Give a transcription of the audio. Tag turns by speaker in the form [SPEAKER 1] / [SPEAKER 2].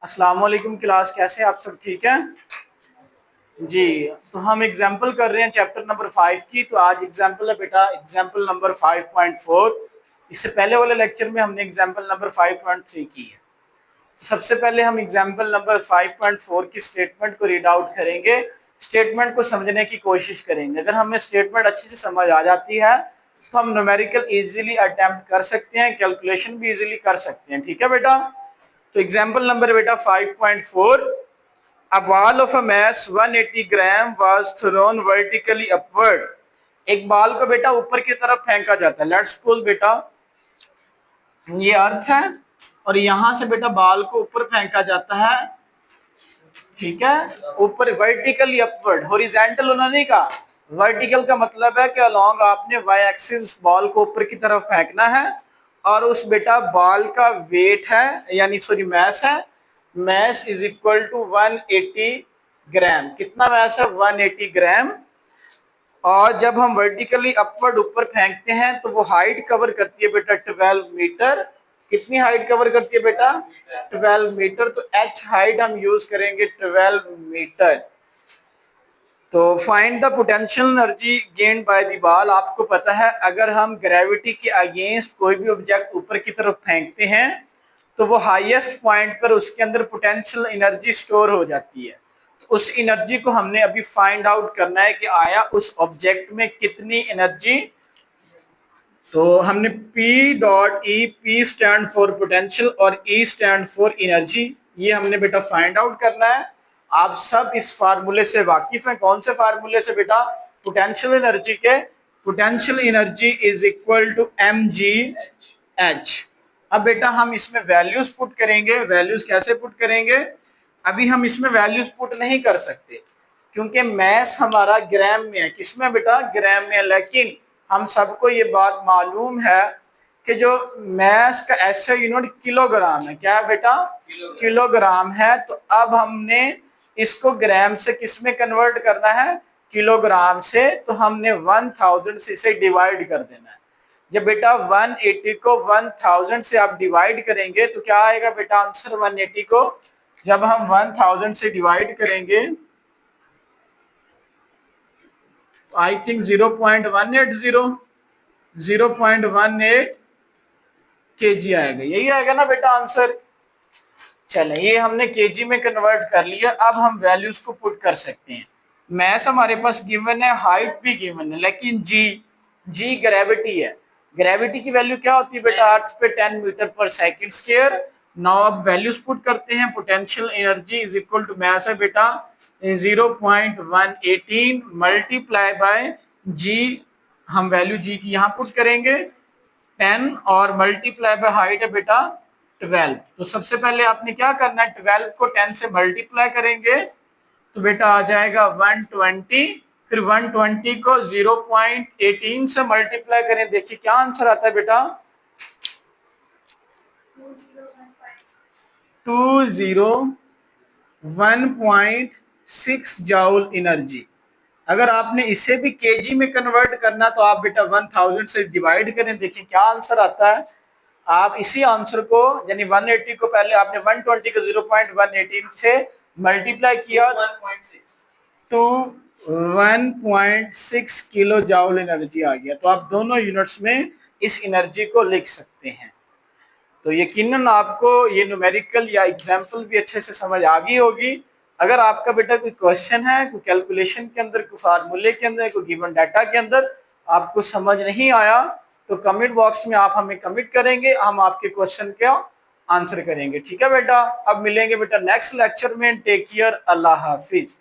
[SPEAKER 1] अस्सलाम वालेकुम क्लास, कैसे आप सब ठीक हैं जी। तो हम एग्जाम्पल कर रहे हैं चैप्टर नंबर 5 की। तो आज एग्जाम्पल है बेटा एग्जाम्पल नंबर 5.4। इससे पहले वाले लेक्चर में हमने एग्जाम्पल नंबर 5.3 की है। तो सबसे पहले हम एग्जाम्पल नंबर 5.4 की स्टेटमेंट को रीड आउट करेंगे, स्टेटमेंट को समझने की कोशिश करेंगे। अगर हमें स्टेटमेंट अच्छे से समझ आ जाती है तो हम न्यूमेरिकल इजीली अटेम्प्ट कर सकते हैं, कैलकुलेशन भी इजीली कर सकते हैं। ठीक है बेटा। तो एग्जाम्पल नंबर बेटा 5.4, a ball of a mass 180 gram was thrown vertically upward। एक बाल को बेटा ऊपर की तरफ फेंका जाता है। लेट्स सपोज बेटा ये अर्थ है और यहां से बेटा बाल को ऊपर फेंका जाता है। ठीक है, ऊपर वर्टिकली अपवर्ड, हॉरिजॉन्टल उन्होंने नहीं कहा। वर्टिकल का मतलब है कि अलोंग आपने वाई एक्सिस बॉल को ऊपर की तरफ फेंकना है और उस बेटा बॉल का वेट है यानी सॉरी मैस है, मैस इज इक्वल टू 180 ग्राम। कितना मैस है? 180 ग्राम। और जब हम वर्टिकली अपवर्ड ऊपर फेंकते हैं तो वो हाइट कवर करती है बेटा 12 मीटर। कितनी हाइट कवर करती है बेटा? 12 मीटर। तो एच हाइट हम यूज करेंगे 12 मीटर। तो find the potential energy gained by the ball. आपको पता है अगर हम ग्रेविटी के अगेंस्ट कोई भी ऑब्जेक्ट ऊपर की तरफ फेंकते हैं तो वो हाईएस्ट पॉइंट पर उसके अंदर पोटेंशियल एनर्जी स्टोर हो जाती है। तो उस एनर्जी को हमने अभी फाइंड आउट करना है कि आया उस ऑब्जेक्ट में कितनी एनर्जी। तो हमने P dot E, P stand for potential और E स्टैंड फॉर एनर्जी, ये हमने बेटा फाइंड आउट करना है। आप सब इस फार्मूले से वाकिफ हैं। कौन से फार्मूले से बेटा? पोटेंशियल एनर्जी के। Potential energy is equal to mgh। अब बेटा हम इसमें वैल्यूज पुट करेंगे। वैल्यूज कैसे पुट करेंगे? अभी हम इसमें वैल्यूज पुट नहीं कर सकते क्योंकि मैस हमारा ग्राम में है। किसमें बेटा? ग्राम में। लेकिन हम सबको ये बात मालूम है कि जो मैस का ऐसे यूनिट किलोग्राम है। क्या है बेटा? किलोग्राम है। तो अब हमने इसको ग्राम से किस में कन्वर्ट करना है? किलोग्राम से। तो हमने 1000 से इसे डिवाइड कर देना है। जब बेटा 180 को 1000 से आप डिवाइड करेंगे तो क्या आएगा बेटा आंसर? 180 को जब हम 1000 से डिवाइड करेंगे आई थिंक 0.18 केजी आएगा। यही आएगा ना बेटा आंसर? चले, ये हमने केजी में कन्वर्ट कर लिया। अब हम वैल्यूज को पुट कर सकते हैं। मैस हमारे पास गिवन है, हाइट भी गिवन है, लेकिन जी ग्रेविटी है। ग्रेविटी की वैल्यू क्या होती है बेटा? अर्थ पे 10 metre per second square. Now अब वैल्यूज पुट करते हैं। Potential energy is equal to mass है बेटा 0.118 मल्टीप्लाई बाय जी। हम वैल्यू जी की यहाँ पुट करेंगे 10 और मल्टीप्लाई बाय हाइट है बेटा 12। तो सबसे पहले आपने क्या करना है? 12 को 10 से मल्टीप्लाई करेंगे तो बेटा आ जाएगा 120। फिर 120 को 0.18 से मल्टीप्लाई करें, देखिए क्या आंसर आता है बेटा? 201.6 जाउल एनर्जी। अगर आपने इसे भी केजी में कन्वर्ट करना तो आप बेटा 1000 से डिवाइड करें, देखिए क्या आंसर आता है। आप इसी आंसर को यानी 180 को पहले आपने 120 को 0.118 से मल्टीप्लाई किया तो 1.6 किलो जाउल एनर्जी आ गया। तो आप दोनों यूनिट्स में इस एनर्जी को लिख सकते हैं। तो यकीनन आपको ये न्यूमेरिकल या एग्जाम्पल भी अच्छे से समझ आ गई होगी। अगर आपका बेटा कोई क्वेश्चन है, कोई कैलकुलेशन के अंदर, कोई फार्मूले के अंदर, कोई गिवन डाटा के अंदर आपको समझ नहीं आया तो कमेंट बॉक्स में आप हमें कमेंट करेंगे, हम आपके क्वेश्चन का आंसर करेंगे। ठीक है बेटा। अब मिलेंगे बेटा नेक्स्ट लेक्चर में। टेक केयर, अल्लाह हाफिज।